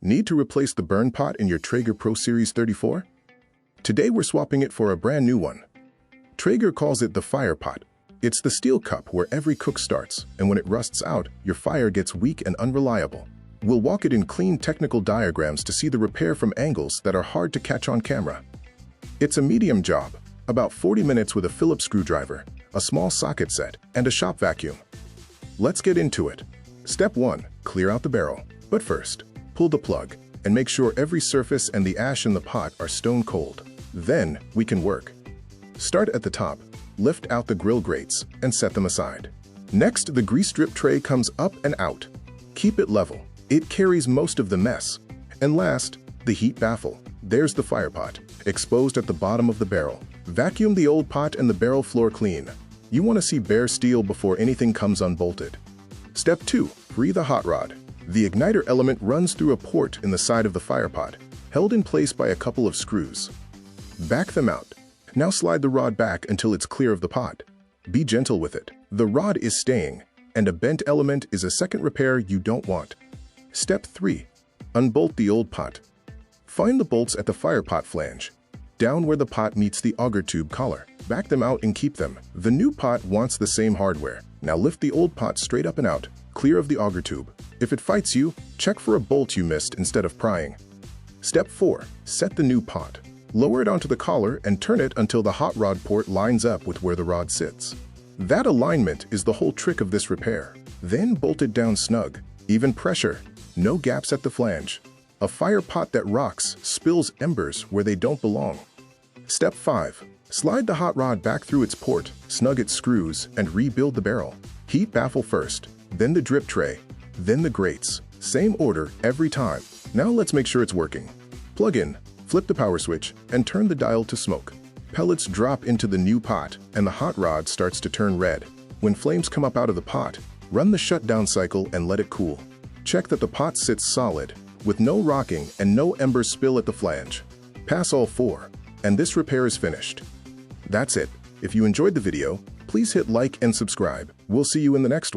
Need to replace the burn pot in your Traeger Pro Series 34? Today we're swapping it for a brand new one. Traeger calls it the firepot. It's the steel cup where every cook starts, and when it rusts out, your fire gets weak and unreliable. We'll walk it in clean technical diagrams to see the repair from angles that are hard to catch on camera. It's a medium job, about 40 minutes with a Phillips screwdriver, a small socket set, and a shop vacuum. Let's get into it. Step 1. Clear out the barrel. But first, pull the plug and make sure every surface and the ash in the pot are stone cold. Then we can work. Start at the top, lift out the grill grates, and set them aside. Next, the grease strip tray comes up and out. Keep it level. It carries most of the mess. And last, the heat baffle. There's the firepot, exposed at the bottom of the barrel. Vacuum the old pot and the barrel floor clean. You want to see bare steel before anything comes unbolted. Step 2. Free the hot rod. The igniter element runs through a port in the side of the firepot, held in place by a couple of screws. Back them out. Now slide the rod back until it's clear of the pot. Be gentle with it. The rod is staying, and a bent element is a second repair you don't want. Step 3. Unbolt the old pot. Find the bolts at the firepot flange, down where the pot meets the auger tube collar. Back them out and keep them. The new pot wants the same hardware. Now lift the old pot straight up and out, clear of the auger tube. If it fights you, check for a bolt you missed instead of prying. Step 4. Set the new pot. Lower it onto the collar and turn it until the hot rod port lines up with where the rod sits. That alignment is the whole trick of this repair. Then bolt it down snug. Even pressure. No gaps at the flange. A fire pot that rocks spills embers where they don't belong. Step 5. Slide the hot rod back through its port, snug its screws, and rebuild the barrel. Heat baffle first, then the drip tray, then the grates. Same order every time. Now let's make sure it's working. Plug in, flip the power switch, and turn the dial to smoke. Pellets drop into the new pot, and the hot rod starts to turn red. When flames come up out of the pot, run the shutdown cycle and let it cool. Check that the pot sits solid, with no rocking and no embers spill at the flange. Pass all 4, and this repair is finished. That's it. If you enjoyed the video, please hit like and subscribe. We'll see you in the next one.